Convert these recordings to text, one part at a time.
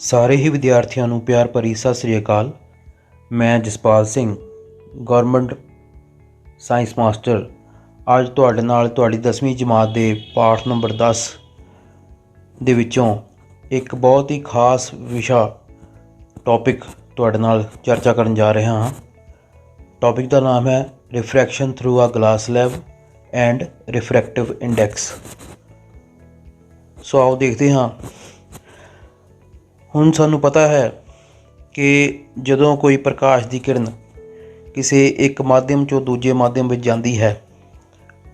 ਸਾਰੇ ਹੀ ਵਿਦਿਆਰਥੀਆਂ ਨੂੰ ਪਿਆਰ ਭਰੀ ਸਤਿ ਸ੍ਰੀ ਅਕਾਲ। ਮੈਂ Jaspal Singh, government science master, ਅੱਜ ਤੁਹਾਡੇ ਨਾਲ ਤੁਹਾਡੀ 10ਵੀਂ ਜਮਾਤ ਦੇ ਪਾਠ ਨੰਬਰ 10 ਦੇ ਵਿੱਚੋਂ ਇੱਕ ਬਹੁਤ ਹੀ ਖਾਸ ਵਿਸ਼ਾ ਟੌਪਿਕ ਤੁਹਾਡੇ ਨਾਲ ਚਰਚਾ ਕਰਨ ਜਾ ਰਿਹਾ ਹਾਂ। ਟੌਪਿਕ ਦਾ ਨਾਮ ਹੈ refraction through a glass slab and refractive index. So ਆਓ ਦੇਖਦੇ ਹਾਂ। ਹੁਣ ਸਾਨੂੰ ਪਤਾ ਹੈ ਕਿ ਜਦੋਂ ਕੋਈ ਪ੍ਰਕਾਸ਼ ਦੀ ਕਿਰਨ ਕਿਸੇ ਇੱਕ ਮਾਧਿਅਮ 'ਚੋਂ ਦੂਜੇ ਮਾਧਿਅਮ ਵਿੱਚ ਜਾਂਦੀ ਹੈ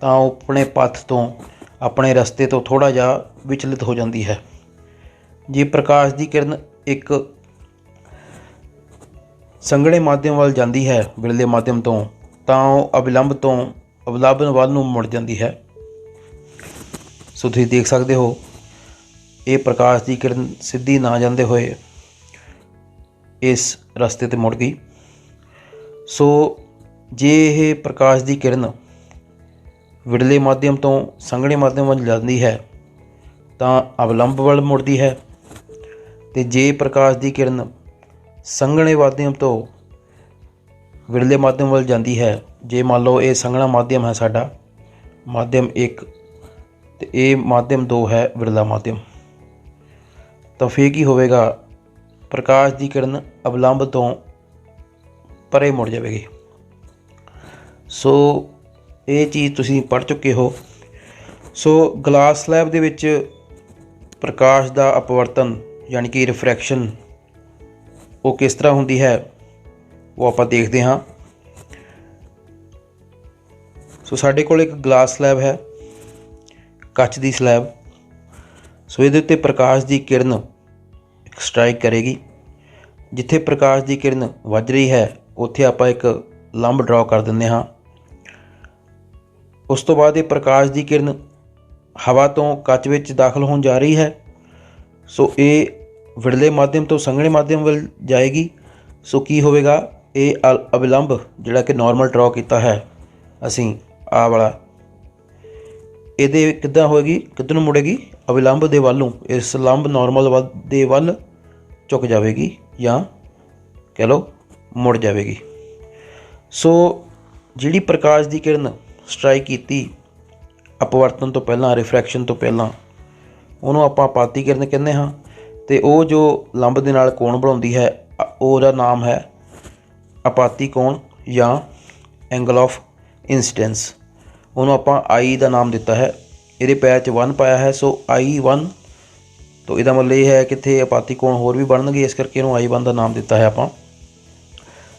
ਤਾਂ ਉਹ ਆਪਣੇ ਪਥ ਤੋਂ, ਆਪਣੇ ਰਸਤੇ ਤੋਂ ਥੋੜ੍ਹਾ ਜਿਹਾ ਵਿਚਲਿਤ ਹੋ ਜਾਂਦੀ ਹੈ। ਜੇ ਪ੍ਰਕਾਸ਼ ਦੀ ਕਿਰਨ ਇੱਕ ਸੰਘਣੇ ਮਾਧਿਅਮ ਵੱਲ ਜਾਂਦੀ ਹੈ, ਵਿਰਲੇ ਮਾਧਿਅਮ ਤੋਂ, ਤਾਂ ਉਹ ਅਵਿਲੰਬ ਤੋਂ ਅਵਲੰਬਨ ਵੱਲ ਨੂੰ ਮੁੜ ਜਾਂਦੀ ਹੈ। ਸੋ ਤੁਸੀਂ ਦੇਖ ਸਕਦੇ ਹੋ, ਇਹ ਪ੍ਰਕਾਸ਼ ਦੀ ਕਿਰਨ ਸਿੱਧੀ ਨਾ ਜਾਂਦੇ ਹੋਏ ਇਸ ਰਸਤੇ 'ਤੇ ਮੁੜ ਗਈ। ਸੋ ਜੇ ਇਹ ਪ੍ਰਕਾਸ਼ ਦੀ ਕਿਰਨ ਵਿਰਲੇ ਮਾਧਿਅਮ ਤੋਂ ਸੰਘਣੇ ਮਾਧਿਅਮ ਵੱਲ ਜਾਂਦੀ ਹੈ ਤਾਂ ਅਵਲੰਬ ਵੱਲ ਮੁੜਦੀ ਹੈ, ਅਤੇ ਜੇ ਪ੍ਰਕਾਸ਼ ਦੀ ਕਿਰਨ ਸੰਘਣੇ ਮਾਧਿਅਮ ਤੋਂ ਵਿਰਲੇ ਮਾਧਿਅਮ ਵੱਲ ਜਾਂਦੀ ਹੈ, ਜੇ ਮੰਨ ਲਓ ਇਹ ਸੰਘਣਾ ਮਾਧਿਅਮ ਹੈ ਸਾਡਾ, ਮਾਧਿਅਮ 1, ਅਤੇ ਇਹ ਮਾਧਿਅਮ 2 ਹੈ ਵਿਰਲਾ ਮਾਧਿਅਮ, ਤਾਂ ਫਿਰ ਕੀ ਹੋਵੇਗਾ? ਪ੍ਰਕਾਸ਼ ਦੀ ਕਿਰਨ ਅਵਲੰਬ ਤੋਂ ਪਰੇ ਮੁੜ ਜਾਵੇਗੀ। ਸੋ ਇਹ ਚੀਜ਼ ਤੁਸੀਂ ਪੜ੍ਹ ਚੁੱਕੇ ਹੋ। ਸੋ ਗਲਾਸ ਸਲੈਬ ਦੇ ਵਿੱਚ ਪ੍ਰਕਾਸ਼ ਦਾ ਅਪਵਰਤਨ ਯਾਨੀ ਕਿ ਰਿਫਰੈਕਸ਼ਨ ਉਹ ਕਿਸ ਤਰ੍ਹਾਂ ਹੁੰਦੀ ਹੈ, ਉਹ ਆਪਾਂ ਦੇਖਦੇ ਹਾਂ। ਸੋ ਸਾਡੇ ਕੋਲ ਇੱਕ ਗਲਾਸ ਸਲੈਬ ਹੈ, ਕੱਚ ਦੀ ਸਲੈਬ। ਸੋ ਇਹਦੇ ਉੱਤੇ ਪ੍ਰਕਾਸ਼ ਦੀ ਕਿਰਨ ਸਟਰਾਈਕ ਕਰੇਗੀ। ਜਿੱਥੇ ਪ੍ਰਕਾਸ਼ ਦੀ ਕਿਰਨ ਵੱਜ ਰਹੀ ਹੈ ਉੱਥੇ ਆਪਾਂ ਇੱਕ ਲੰਬ ਡਰਾਅ ਕਰ ਦਿੰਦੇ ਹਾਂ। ਉਸ ਤੋਂ ਬਾਅਦ ਇਹ ਪ੍ਰਕਾਸ਼ ਦੀ ਕਿਰਨ ਹਵਾ ਤੋਂ ਕੱਚ ਵਿੱਚ ਦਾਖਲ ਹੋਣ ਜਾ ਰਹੀ ਹੈ। ਸੋ ਇਹ ਵਿਰਲੇ ਮਾਧਿਅਮ ਤੋਂ ਸੰਘਣੇ ਮਾਧਿਅਮ ਵੱਲ ਜਾਏਗੀ। ਸੋ ਕੀ ਹੋਵੇਗਾ? ਇਹ ਅਵਿਲੰਬ ਜਿਹੜਾ ਕਿ ਨਾਰਮਲ ਡਰਾਅ ਕੀਤਾ ਹੈ ਅਸੀਂ, ਆਹ ਵਾਲਾ, ਇਹਦੇ ਕਿੱਦਾਂ ਹੋਏਗੀ, ਕਿੱਧਰ ਨੂੰ ਮੁੜੇਗੀ? ਅਵਿਲੰਬ ਦੇ ਵੱਲ ਨੂੰ। ਇਸ ਲੰਬ ਨਾਰਮਲ ਦੇ ਵੱਲ ਝੁਕ ਜਾਵੇਗੀ ਜਾਂ ਕਹਿ ਲਓ ਮੁੜ ਜਾਵੇਗੀ। ਸੋ ਜਿਹੜੀ ਪ੍ਰਕਾਸ਼ ਦੀ ਕਿਰਨ ਸਟਰਾਈਕ ਕੀਤੀ ਅਪਵਰਤਨ ਤੋਂ ਪਹਿਲਾਂ, ਰਿਫਰੈਕਸ਼ਨ ਤੋਂ ਪਹਿਲਾਂ, ਉਹਨੂੰ ਆਪਾਂ ਆਪਾਤੀ ਕਿਰਨ ਕਹਿੰਦੇ ਹਾਂ। ਅਤੇ ਉਹ ਜੋ ਲੰਬ ਦੇ ਨਾਲ ਕੋਣ ਬਣਾਉਂਦੀ ਹੈ ਉਹਦਾ ਨਾਮ ਹੈ ਆਪਾਤੀ ਕੋਣ ਜਾਂ ਐਂਗਲ ਆਫ ਇੰਸੀਡੈਂਸ। ਉਹਨੂੰ ਆਪਾਂ I ਦਾ ਨਾਮ ਦਿੱਤਾ ਹੈ। ਇਹਦੇ ਪੈਰ 'ਚ 1 ਪਾਇਆ ਹੈ, ਸੋ I1। ਤਾਂ ਇਹਦਾ ਮਤਲਬ ਇਹ ਹੈ ਕਿ ਇੱਥੇ ਆਪਾਤੀ ਕੋਣ ਹੋਰ ਵੀ ਬਣਨਗੇ, ਇਸ ਕਰਕੇ ਇਹਨੂੰ I1 ਦਾ ਨਾਮ ਦਿੱਤਾ ਹੈ ਆਪਾਂ।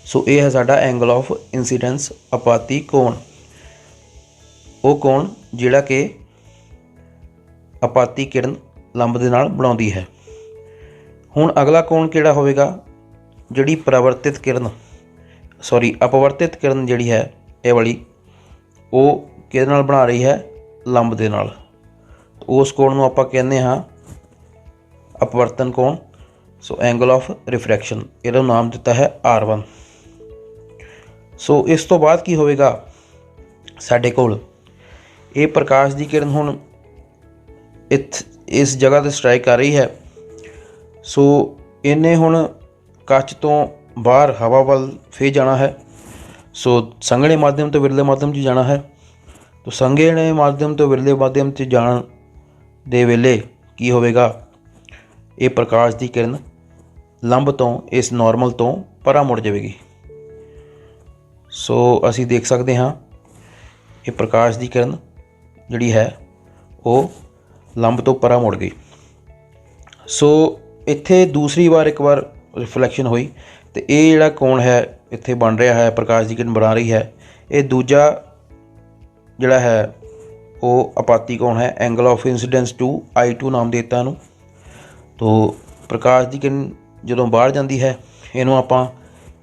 ਸੋ ਇਹ ਹੈ ਸਾਡਾ ਐਂਗਲ ਆਫ ਇੰਸੀਡੈਂਸ, ਆਪਾਤੀ ਕੋਣ। ਉਹ ਕੋਣ ਜਿਹੜਾ ਕਿ ਆਪਾਤੀ ਕਿਰਨ ਲੰਬ ਦੇ ਨਾਲ ਬਣਾਉਂਦੀ ਹੈ। ਹੁਣ ਅਗਲਾ ਕੋਣ ਕਿਹੜਾ ਹੋਵੇਗਾ? ਜਿਹੜੀ ਅਪਵਰਤਿਤ ਕਿਰਨ ਜਿਹੜੀ ਹੈ ਇਹ ਵਾਲੀ, ਉਹ ਕਿਹਦੇ ਨਾਲ ਬਣਾ ਰਹੀ ਹੈ? ਲੰਬ ਦੇ ਨਾਲ। ਉਸ ਕੋਣ ਨੂੰ ਆਪਾਂ ਕਹਿੰਦੇ ਹਾਂ ਅਪਵਰਤਨ ਕੋਣ। ਸੋ ਐਂਗਲ ਆਫ ਰਿਫਰੈਕਸ਼ਨ, ਇਹਦਾ ਨਾਮ ਦਿੱਤਾ ਹੈ R1। ਸੋ ਇਸ ਤੋਂ ਬਾਅਦ ਕੀ ਹੋਵੇਗਾ? ਸਾਡੇ ਕੋਲ ਇਹ ਪ੍ਰਕਾਸ਼ ਦੀ ਕਿਰਨ ਹੁਣ ਇਸ ਜਗ੍ਹਾ 'ਤੇ ਸਟਰਾਈਕ ਕਰ ਰਹੀ ਹੈ। ਸੋ ਇਹਨੇ ਹੁਣ ਕੱਚ ਤੋਂ ਬਾਹਰ ਹਵਾ ਵੱਲ ਫਿਰ ਜਾਣਾ ਹੈ। ਸੋ ਸੰਘਣੇ ਮਾਧਿਅਮ ਤੋਂ ਵਿਰਲੇ ਮਾਧਿਅਮ 'ਚ ਜਾਣਾ ਹੈ। ਤਾਂ ਸੰਘਣੇ ਮਾਧਿਅਮ ਤੋਂ ਵਿਰਲੇ ਮਾਧਿਅਮ 'ਚ ਜਾਣ ਦੇ ਵੇਲੇ ਕੀ ਹੋਵੇਗਾ? ਇਹ ਪ੍ਰਕਾਸ਼ ਦੀ ਕਿਰਨ ਲੰਬ ਤੋਂ, ਇਸ ਨਾਰਮਲ ਤੋਂ ਪਰਾਂ ਮੁੜ ਜਾਵੇਗੀ। ਸੋ ਅਸੀਂ ਦੇਖ ਸਕਦੇ ਹਾਂ ਇਹ ਪ੍ਰਕਾਸ਼ ਦੀ ਕਿਰਨ ਜਿਹੜੀ ਹੈ ਉਹ ਲੰਬ ਤੋਂ ਪਰਾਂ ਮੁੜ ਗਈ। ਸੋ ਇੱਥੇ ਦੂਸਰੀ ਵਾਰ ਇੱਕ ਵਾਰ ਰਿਫਲੈਕਸ਼ਨ ਹੋਈ, ਅਤੇ ਇਹ ਜਿਹੜਾ ਕੋਣ ਹੈ ਇੱਥੇ ਬਣ ਰਿਹਾ ਹੈ, ਪ੍ਰਕਾਸ਼ ਦੀ ਕਿਰਨ ਬਣਾ ਰਹੀ ਹੈ, ਇਹ ਦੂਜਾ ਜਿਹੜਾ ਹੈ ਉਹ ਆਪਾਤੀ ਕੋਣ ਹੈ। ਐਂਗਲ ਆਫ ਇੰਸੀਡੈਂਸ 2, I2 ਨਾਮ ਦੇ ਦਿੱਤਾ ਇਹਨੂੰ। ਤੋ ਪ੍ਰਕਾਸ਼ ਦੀ ਕਿਰਨ ਜਦੋਂ ਬਾਹਰ ਜਾਂਦੀ ਹੈ ਇਹਨੂੰ ਆਪਾਂ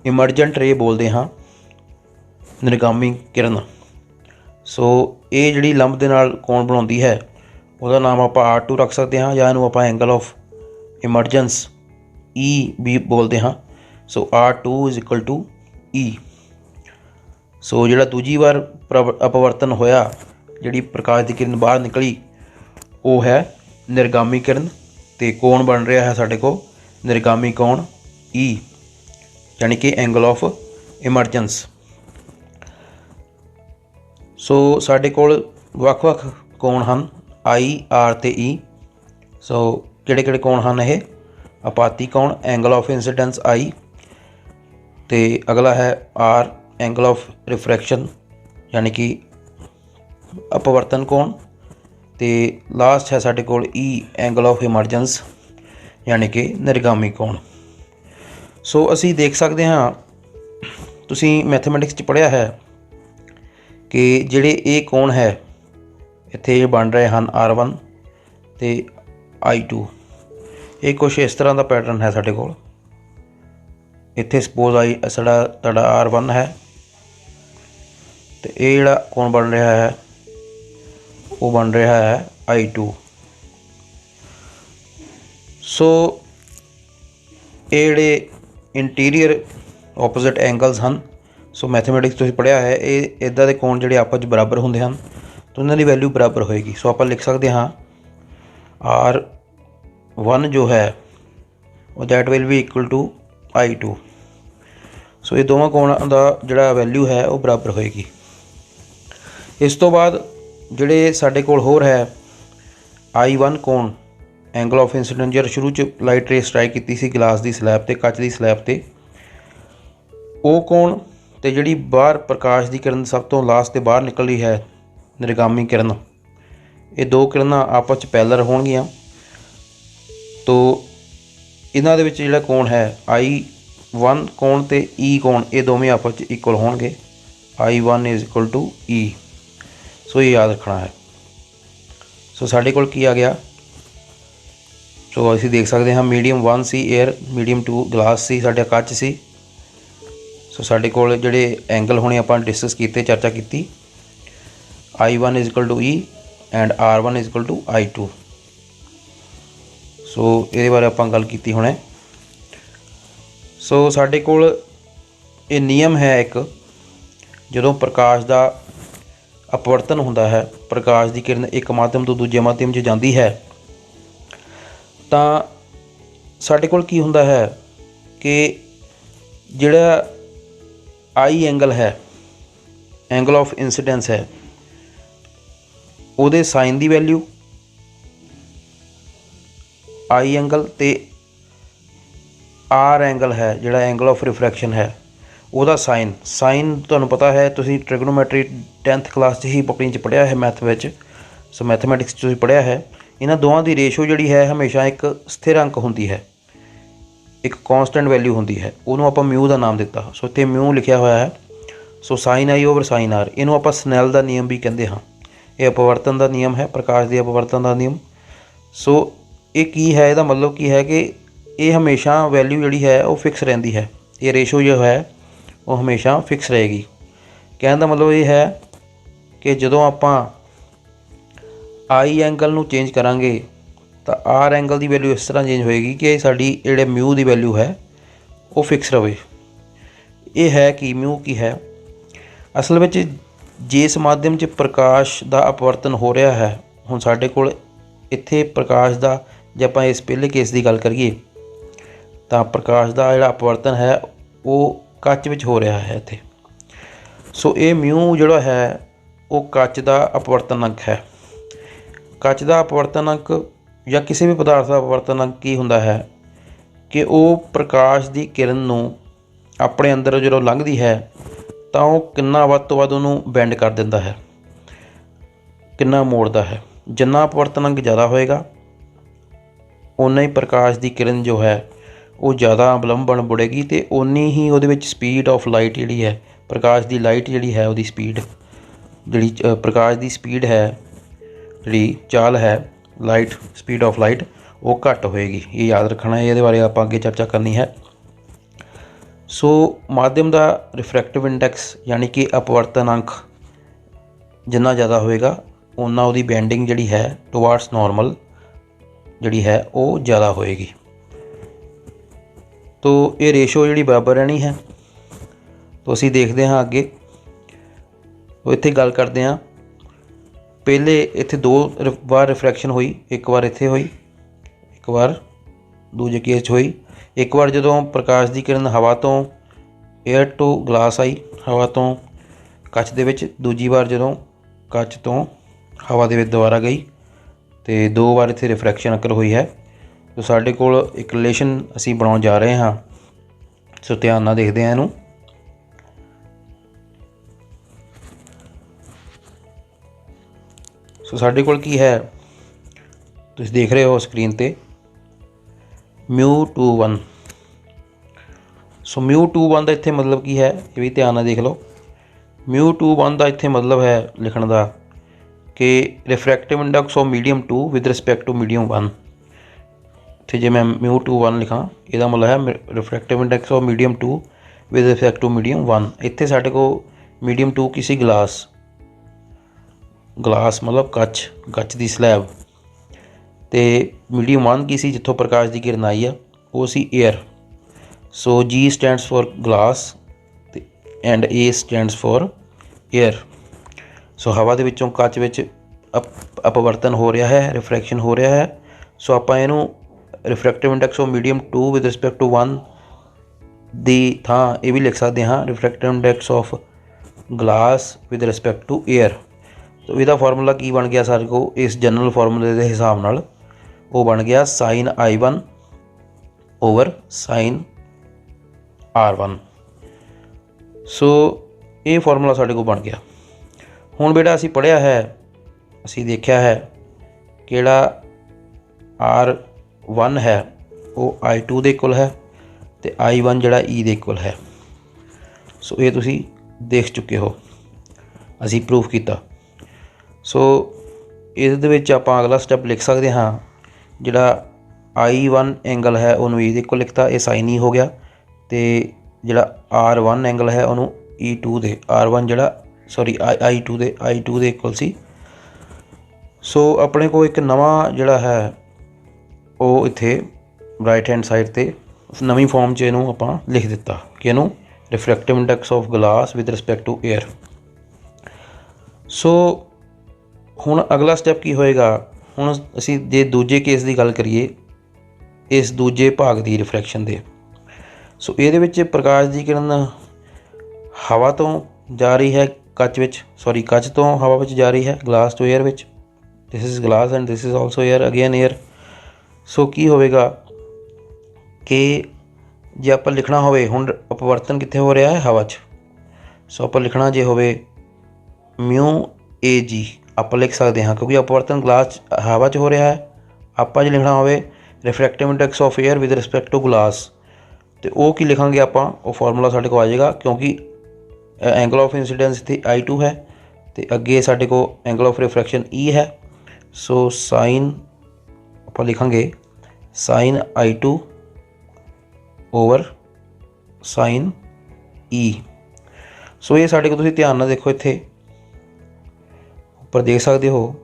ਇਮਰਜੈਂਟ ਰੇ ਬੋਲਦੇ ਹਾਂ, ਨਿਰਗਾਮੀ ਕਿਰਨ। ਸੋ ਇਹ ਜਿਹੜੀ ਲੰਬ ਦੇ ਨਾਲ ਕੋਣ ਬਣਾਉਂਦੀ ਹੈ ਉਹਦਾ ਨਾਮ ਆਪਾਂ R2 ਰੱਖ ਸਕਦੇ ਹਾਂ, ਜਾਂ ਇਹਨੂੰ ਆਪਾਂ ਐਂਗਲ ਆਫ ਇਮਰਜੈਂਸ E ਵੀ ਬੋਲਦੇ ਹਾਂ। ਸੋ R2 = E। ਸੋ ਜਿਹੜਾ ਦੂਜੀ ਵਾਰ ਅਪਵਰਤਨ ਹੋਇਆ, ਜਿਹੜੀ ਪ੍ਰਕਾਸ਼ ਦੀ ਕਿਰਨ ਬਾਹਰ ਨਿਕਲੀ, ਉਹ ਹੈ ਨਿਰਗਾਮੀ ਕਿਰਨ, ਅਤੇ ਕੋਣ ਬਣ ਰਿਹਾ ਹੈ ਸਾਡੇ ਕੋਲ ਨਿਰਗਾਮੀ ਕੋਣ E, यानी कि एंगल ऑफ इमरजेंस। सो साडे कोल ਵੱਖ-ਵੱਖ कोण ਹਨ I, R ਤੇ E। सो ਕਿਹੜੇ-ਕਿਹੜੇ कोण ਹਨ ਇਹ? ਆਪਾਤੀ कोण एंगल ऑफ इंसिडेंस I ਤੇ अगला है R एंगल ऑफ रिफ्रैक्शन यानी कि अपवर्तन कोण ਤੇ लास्ट है साडे कोल E एंगल ऑफ इमरजेंस यानी कि निर्गामी कोण। सो असी देख सकते हाँ, तुसी मैथमैटिक्स च पढ़िया है कि जिहड़े ये कोण है इत्थे बन रहे हैं R1 ते I2। ये कुछ इस तरह का पैटर्न है साडे कोल। इत्थे सपोज साडा तुहाडा R1 है तो ये जिहड़ा कोण बन रहा है वो बन रहा है I2। सो ये जिहड़े इंटीरियर ओपोजिट एंगल्स हैं। सो मैथमैटिक्स तुसीं पढ़िया है, ये इदां दे कोण जिहड़े आपस च बराबर होंदे हैं तो उन्हां दी वैल्यू बराबर होएगी। सो आपां लिख सकते हाँ R1 जो है वो that will be equal to I2। So ये दोवां कोणां दा जिहड़ा वैल्यू है वो बराबर होएगी। इस तो बाद जिहड़े साडे कोल होर है I1 कोण एंगल ऑफ इंसिडेंस, जब शुरू च लाइट रे स्ट्राइक की सी गिलास की स्लैब ते, कच की स्लैब ते, वो कोण ते जिहड़ी बाहर प्रकाश की किरण सब तो लास्ट ते बाहर निकल रही है निर्गामी किरण, ये दो किरणां आपस च पैरेलल होणगीਆਂ तो इन्हां दे विच जिहड़ा कोण है I1 कोण ते E कोण ये दोवें आपस च इक्वल होणगे। I1 is equal to E। So ये याद रखना है। सो साडे कोल की आ गया? सो असीं देख सकते हैं मीडियम 1 सी एयर, मीडियम 2 ग्लास सी, साडा कच सी। सो साडे कोल जिहड़े एंगल होने आपां डिस्कस कीते, चर्चा की। I1 is equal to E and R1 is equal to I2। So ये बारे आपां गल कीती हुणे। सो साडे कोल ये नियम है एक, जदों प्रकाश का अपवर्तन हुंदा है, प्रकाश की किरण एक माध्यम तो दूजे माध्यम 'च जाती है तो साडे कोल की हुंदा है कि जिहड़ा I एंगल है, एंगल ऑफ इंसिडेंस है, उहदे साइन की वैल्यू I एंगल ते R एंगल है जिहड़ा एंगल ऑफ रिफ्रैक्शन है उहदा साइन तुहानूं पता है, तुसीं ट्रिगनोमैट्री 10th क्लास ही अपनी च पढ़िया है मैथ विच। सो मैथमैटिक्स तुसीं पढ़िया है। इन्हां दोवां दी रेशो जिहड़ी है हमेशा एक स्थिर अंक होंदी है, एक कॉन्सटेंट वैल्यू होंदी है, उहनूं आपां म्यू का नाम दिता। सो इत्थे म्यू लिखिया होया है। So sine I over sine R, इहनूं आपां स्नैल का नियम भी कहते हाँ। ये अपवर्तन का नियम है, प्रकाश के अपवर्तन का नियम। सो ये की है, इहदा मतलब की है कि ये हमेशा वैल्यू जिहड़ी है वो फिक्स रहिंदी है, ये रेशो जो है वो हमेशा फिक्स रहेगी। कहने का मतलब ये है कि जदों आपां I एंगल नूं चेंज करांगे तो R एंगल की वैल्यू इस तरह चेंज होएगी कि साडी जिहड़े म्यू की वैल्यू है वो फिक्स रहे। ये है कि म्यू की है असल में जिस माध्यम च प्रकाश का अपवर्तन हो रहा है। हुण साडे कोल इत्थे प्रकाश का जे आपां इस पहले केस की गल करिए तो प्रकाश का जिहड़ा अपवर्तन है वो कच विच हो रहा है इत्थे। सो ये म्यू जिहड़ा है वो कच का अपवर्तन अंक है। कच का अपवर्तन अंक या किसी भी पदार्थ का अपवर्तन अंक की हुंदा है कि वो प्रकाश की किरण नूं अपने अंदर जो लंघदी है तो वो कितना वध तो वध उहनूं बैंड कर दिंदा है, कितना मोड़दा है। जिन्ना अपवर्तन अंक ज़्यादा होएगा उन्ना ही प्रकाश की किरण जो है वो ज़्यादा विलंबन बुड़ेगी तो उन्नी ही उहदे विच स्पीड ऑफ लाइट जिहड़ी है, प्रकाश की लाइट जिहड़ी है उहदी स्पीड जिहड़ी प्रकाश की स्पीड है, जिहड़ी चाल है लाइट, स्पीड ऑफ लाइट वो घट होएगी। ये याद रखना है, ये बारे आपां अगे चर्चा करनी है। सो माध्यम का रिफ्रैक्टिव इंडैक्स यानी कि अपवर्तन अंक जिन्ना ज़्यादा होएगा उन्ना उहदी बैंडिंग जिहड़ी है टुवार्ड्स नॉर्मल जिहड़ी है वो ज़्यादा होएगी। तो ये रेशो जिहड़ी बराबर रहनी है। तो असीं देखते हाँ अगे, तो इत्थे गल करते हैं। पहले इत्थे दो बार रिफ्रैक्शन हुई, एक बार इत्थे हुई, एक बार दूजे केस हुई। एक बार जो प्रकाश की किरण हवा तो एयर टू ग्लास आई, हवा तो कच दे विच, दूजी बार जो कच तो हवा दे विच दोबारा गई, तो 2 बार इत्थे रिफ्रैक्शन अकर हुई है। तो साडे कोल एक रिलेशन असी बनाउण जा रहे हाँ। सो ध्यान नाल देखते हैं इहनूं। सो साडे कोल की है, तुसीं देख रहे हो स्क्रीन ते μ21। सो μ21 का इत्थे मतलब की है, ये भी ध्यान नाल देख लो। μ21 का इत्थे मतलब है लिखण का कि refractive index of medium 2 with respect to medium 1। इत्थे जे मैं μ21 लिखा, इसदा मतलब है refractive index of medium 2 with respect to medium 1। इत्थे साडे को मीडियम 2 की सी ग्लास, ग्लास मतलब कच की स्लैब, तो मीडियम 1 की सी जिथों प्रकाश की किरण आई है वो सी air. So G stands for glass and A stands for air. So हवा दे विचों कच विच अपवर्तन हो रहा है, रिफ्रैक्शन हो रहा है। सो आपां इहनूं refractive index of medium 2 with respect to 1 दी थां ये भी लिख सकते हाँ refractive index of glass with respect to air. तो इसका फार्मूला की बन गया सारे को, इस जनरल फार्मूले के हिसाब नाल वो बन गया sin I1 over sin R1। सो ये फार्मूला साढ़े को बन गया। हुण बेटा असी पढ़िया है, असी देखा है किहड़ा R1 है वो I2 दे इक्वल है, तो I1 जिहड़ा E दे इक्वल है। सो ये तुसी देख चुके हो, असी प्रूफ किया। सो इहदे विच आपां अगला स्टैप लिख सकते हाँ, जिहड़ा I1 एंगल है उन्होंने E दे इक्वल लिखता, ये साइन E हो गया। तो जिहड़ा R1 एंगल है उन्होंने E2 दे R1 जिहड़ा सॉरी I2 दे इक्वल सी। सो अपने को एक नवा जिहड़ा है वो इत्थे राइट हैंड साइड ते नवीं फॉर्म च इहनूं आपां लिख दिता कि इहनूं refractive index of glass with respect to air. So हुण अगला स्टैप की होएगा, हुण असी जे दूजे केस की गल करिए, इस दूजे भाग की रिफ्रैक्शन दे। सो इहदे विच प्रकाश की किरण हवा तो जा रही है कच विच, सॉरी कच तो हवा विच जा रही है, ग्लास टू एयर विच। This is glass and this is also air, again air. So की होवेगा कि जे आपां लिखना होवे, हुण अपवर्तन कित्थे हो रहा है हवा च। सो आपां लिखना जे होवे μAg आपां लिख सकते हाँ, क्योंकि अपवर्तन ग्लास हवा च हो रहा है। आपां जे लिखना होवे refractive index of air with respect to glass, तो वो की लिखांगे आपां, वो फार्मूला साडे को आ जाएगा, क्योंकि एंगल ऑफ इंसीडेंस इत्थे I2 है, तो अगे साडे को एंगल ऑफ रिफ्रैक्शन E है। सो साइन आपां लिखांगे sine I2 over sine E। So ये साडे को तुसीं ध्यान नाल देखो, इत्थे उपर देख सकते हो,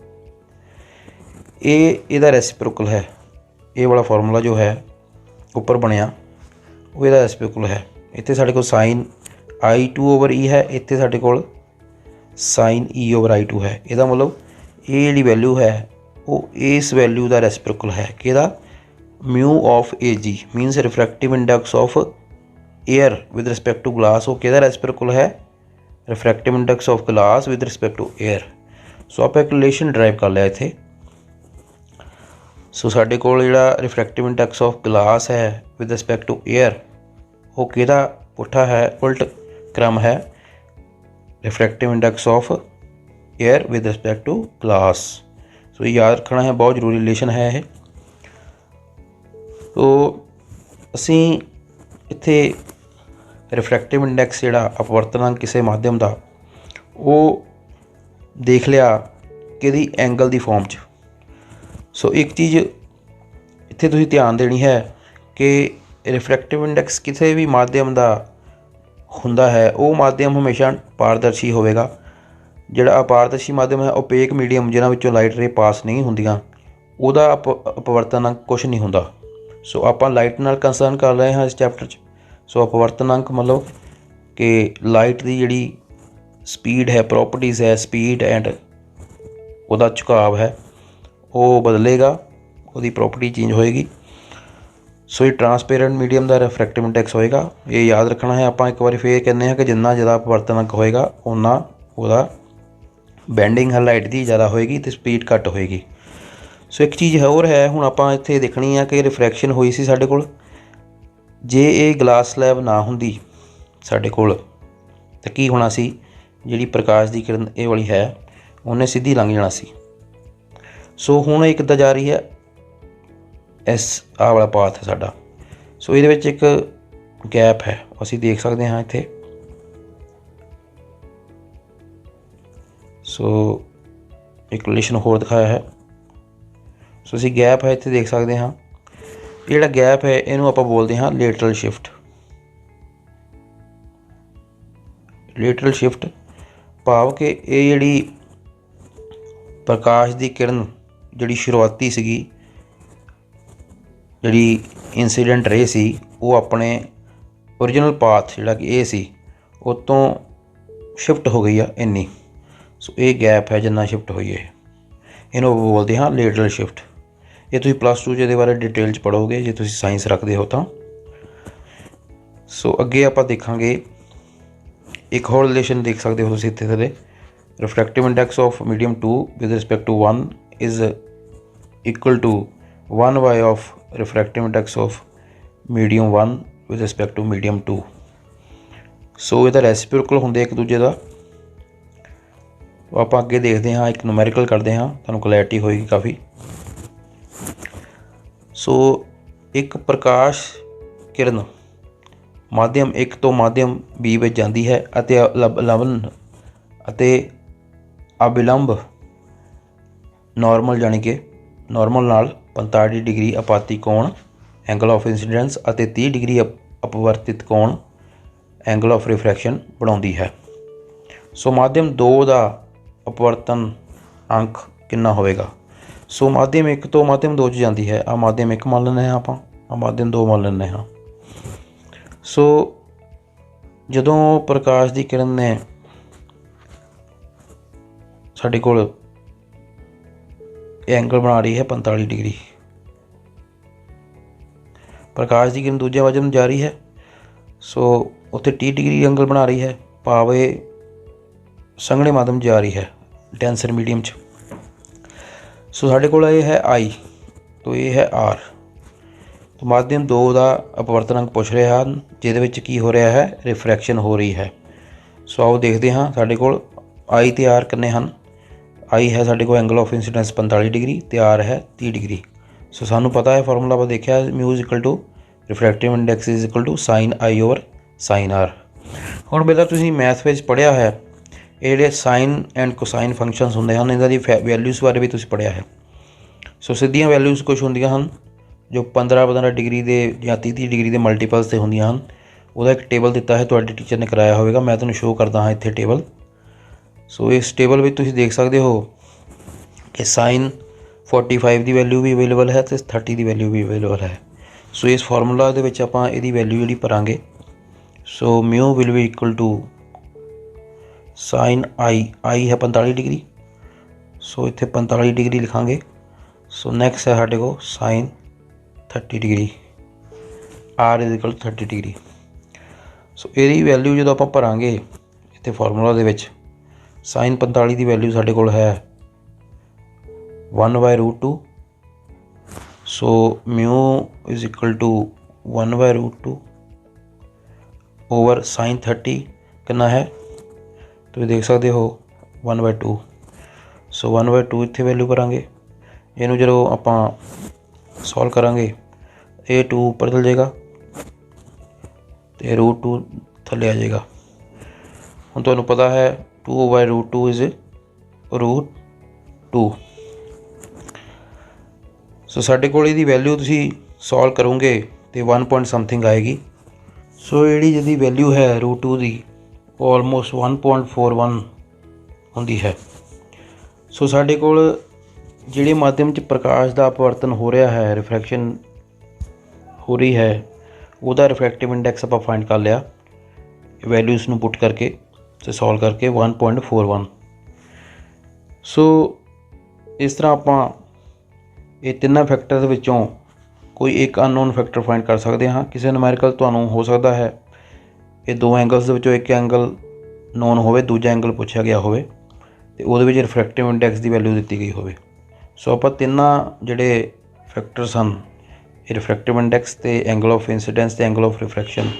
ये इहदा रेसिप्रोकल है। ये वाला फार्मूला जो है उपर बनया वो इहदा रेसिप्रोकल है। इत्थे साडे को साइन I2 ओवर E है, इत्थे साडे कोल साइन E ओवर I2 है। इहदा मतलब ये जिहड़ी वैल्यू है वो इस वैल्यू का रेसिप्रोकल है कि mu of Ag means refractive index of air with respect to glass, वो किहदा रेसिप्रोकल है refractive index of glass with respect to air. So आप एक रिलेशन ड्राइव कर लिया इत्थे। सो साडे कोल जिहड़ा रिफ्रैक्टिव इंडैक्स ऑफ ग्लास है विद रिस्पैक्ट टू एयर, वो किहदा पुट्ठा है, उल्ट क्रम है refractive index of air with respect to glass. So याद रखना है, बहुत जरूरी रिलेशन है ये। तो असी इत्थे रिफ्रैक्टिव इंडैक्स जिहड़ा अपवर्तनांक किसी माध्यम का वो देख लिया कि इहदी एंगल की फॉर्म च। सो एक चीज़ इत्थे तुसीं ध्यान देनी है कि रिफ्रैक्टिव इंडैक्स किसी भी माध्यम का हुंदा है, वो माध्यम हमेशा पारदर्शी होवेगा। जिहड़ा अपारदर्शी माध्यम है, ओपेक मीडियम जिन्हां विचों लाइट रे पास नहीं हुंदियां, उहदा अपवर्तनांक कुछ नहीं हुंदा। सो आपां लाइट नाल कंसर्न कर रहे हैं इस चैप्टर च। सो अपवर्तनांक मतलब कि लाइट की जिहड़ी स्पीड है, प्रॉपर्टीज़ है, स्पीड एंड उहदा झुकाव है, वो बदलेगा, उसकी प्रॉपर्टी चेंज होएगी। सो ये ट्रांसपेरेंट मीडियम का रिफ्रैक्टिव इंडैक्स होएगा। ये याद रखना है। आप एक बार फिर कहते हैं कि जिन्ना ज़्यादा अपवर्तनक होएगा उन्ना वो बैंडिंग हाईलाइट की ज़्यादा होएगी तो स्पीड घट होएगी। सो एक चीज़ होर है, हुण आपां इत्थे देखनी है कि रिफ्रैक्शन हुई सी साडे कोल, जे ये ग्लास स्लैब ना हुंदी साडे कोल तो की होना सी, जिहड़ी प्रकाश की किरण ये वाली है उन्हें सीधी लंघ जाना सी। सो हुण एक किद्दां जा रही है, इस आ वाला पाथ है साडा। सो ये एक गैप है, असीं देख सकते हाँ इत्थे। सो एक रिलेशन होर दिखाया है। सो असीं गैप है इत्थे देख सकते हाँ। ये जिहड़ा गैप है इनू आपां बोलते हाँ लेटरल शिफ्ट। लेटरल शिफ्ट भाव कि ये जिहड़ी प्रकाश की किरण जिहड़ी शुरुआती सीगी, जिहड़ी इंसीडेंट रे सी, वो अपने ओरिजिनल पाथ जिहड़ा कि ये सी उतों शिफ्ट हो गई आ इन्नी। सो ये गैप है जिन्ना शिफ्ट हुई है, इन्हों बोलते हाँ लेटरल शिफ्ट। ये तुसीं +2 ये बारे डिटेल च पढ़ोगे जे तुसीं साइंस रखते हो तो। सो अगे आपां देखांगे एक होर रिलेशन देख सकते हो तुसीं इत्थे थल्ले। Refractive index of medium 2 with respect to 1 is equal to 1/, of refractive index of medium 1 with respect to medium 2। So ये रेसिप्रोकल होंगे एक दूजे का। आप अगे देखते हाँ, एक न्यूमैरिकल करते हाँ, तुहानूं क्लैरिटी होएगी काफ़ी। सो एक प्रकाश किरण माध्यम 1 तो माध्यम B में जाती है अते अविलंब नॉर्मल यानी कि नॉर्मल नाल 45 डिग्री आपाती कोण एंगल ऑफ इंसीडेंस अते 30 डिग्री अपवर्तित कोण एंगल ऑफ रिफ्रैक्शन बनाउंदी है। सो माध्यम 2 का अपवर्तन अंक कितना होएगा। सो माध्यम 1 तो माध्यम 2 जाती है, आ माध्यम 1 मान लें आप, आ माध्यम 2 मान लें हाँ। सो जदों प्रकाश की किरण ने साडे कोल एंगल बना रही है 45 डिग्री, प्रकाश की किरण दूजे माध्यम जा रही है। सो उत्थे 30 डिग्री एंगल बना रही है, भावे संघने माध्यम जा रही है डेंसर मीडियम च। सो साडे कोल ये है I, तो ये है R। तो माध्यम 2 का अपवर्तन अंक पुछ रहे हैं जिहदे विच की हो रहा है, रिफ्रैक्शन हो रही है। सो आओ देखते हाँ साडे कोल I ते R कितने हैं। I है साडे कोल एंगल ऑफ इंसीडेंस 45 डिग्री ते R है 30 डिग्री। सो सानू पता है फॉर्मूला आप देखा, mu is equal to refractive index is equal to sin I over sin R। हुण बेटा तुसीं मैथ में पढ़िया है, ये जिहड़े साइन एंड कोसाइन फंक्शनस होंदे हैं इन्हां दी वैल्यूज़ बारे भी तुसीं पढ़िया है। सो सीधियां वैल्यूज़ कुछ होंदियां हैं जो 15 डिग्री के या 30 डिग्री के मल्टीपल्स से होंदियां हैं। उसका एक टेबल दिता है, तुहाडे टीचर ने कराया होगा, मैं तुहानूं शो करदा हाँ इत्थे टेबल। सो इस टेबल में तुसीं देख सकते हो कि साइन 45 की वैल्यू भी अवेलेबल है तो 30 की वैल्यू भी अवेलेबल है। सो इस फॉर्मूला दे विच आपां इहदी वैल्यू जिहड़ी भरांगे। So mu will be equal to sine I है 45 डिग्री। सो इत्थे 45 डिग्री लिखांगे। सो नैक्सट है साडे को sine 30 degree, R is equal to 30 degree. So यदी वैल्यू जो आप भरांगे इत्थे फॉर्मूला दे विच, साइन 45 की वैल्यू साडे कोल है 1/√2। So mu is equal to 1/√2 over sine 30 कितना है, तो देख सकते हो 1/2। सो 1/2 इत्थे वैल्यू भरांगे। इनू जो आप सॉल्व करांगे ये 2 ऊपर चल जाएगा तो √2 थले आ जाएगा। हुण तुहानूं पता है 2/√2 इज़ √2। सो साडे कोल इहदी वैल्यू तुसीं सॉल्व करोगे तो 1 पॉइंट समथिंग आएगी। सो जिहड़ी जिहदी वैल्यू है √2 की वो ऑलमोस्ट 1.41 होंदी है। सो साडे कोल जिहड़े माध्यम च प्रकाश का अपवर्तन हो रहा है, रिफ्रैक्शन हो रही है, उसका रिफ्रैक्टिव इंडैक्स आप फाइंड कर लिया वैल्यूज़ नूं पुट करके तो सॉल्व करके 1.41। सो इस तरह आप ये 3 फैक्टर विचों कोई एक अननोन फैक्टर फाइंड कर सकते हाँ। किसी न्यूमेरिकल ਤੁਹਾਨੂੰ हो सकता है ये दो एंगल्स ਦੇ ਵਿੱਚੋਂ ਇੱਕ ਐਂਗਲ ਨੋਨ ਹੋਵੇ, ਦੂਜਾ ਐਂਗਲ ਪੁੱਛਿਆ ਗਿਆ ਹੋਵੇ ਤੇ ਉਹਦੇ ਵਿੱਚ ਰਿਫਰੈਕਟਿਵ ਇੰਡੈਕਸ ਦੀ ਵੈਲਿਊ ਦਿੱਤੀ ਗਈ ਹੋਵੇ। ਸੋ ਆਪਾਂ ਤਿੰਨਾਂ ਜਿਹੜੇ ਫੈਕਟਰਸ ਹਨ, ਇਹ ਰਿਫਰੈਕਟਿਵ ਇੰਡੈਕਸ ਤੇ ਐਂਗਲ ਆਫ ਇੰਸੀਡੈਂਸ ਤੇ ਐਂਗਲ ਆਫ ਰਿਫਰੈਕਸ਼ਨ,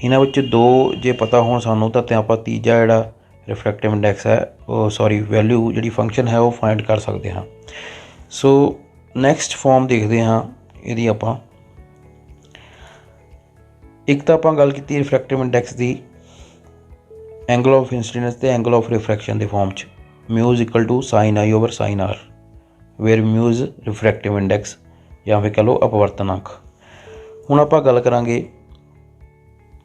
ਇਹਨਾਂ ਵਿੱਚ ਦੋ ਜੇ ਪਤਾ ਹੋਣ ਸਾਨੂੰ ਤਾਂ ਆਪਾਂ ਤੀਜਾ ਜਿਹੜਾ ਰਿਫਰੈਕਟਿਵ ਇੰਡੈਕਸ ਹੈ ਉਹ ਵੈਲਿਊ ਜਿਹੜੀ ਫੰਕਸ਼ਨ ਹੈ ਉਹ ਫਾਈਂਡ ਕਰ ਸਕਦੇ ਹਾਂ। ਸੋ ਨੈਕਸਟ ਫਾਰਮ ਦੇਖਦੇ ਹਾਂ ਇਹਦੀ ਆਪਾਂ। ਇੱਕ ਤਾਂ ਆਪਾਂ ਗੱਲ ਕੀਤੀ ਰਿਫਰੈਕਟਿਵ ਇੰਡੈਕਸ ਦੀ ਐਂਗਲ ਆਫ ਇੰਸੀਡੈਂਸ ਤੇ ਐਂਗਲ ਆਫ ਰਿਫਰੈਕਸ਼ਨ ਦੇ ਫਾਰਮ 'ਚ, mu is equal to sine I over sine R, where mu is refractive index ਜਾਂ ਫਿਰ ਕਹ ਲਓ ਅਪਵਰਤਨਾਂਕ। ਹੁਣ ਆਪਾਂ ਗੱਲ ਕਰਾਂਗੇ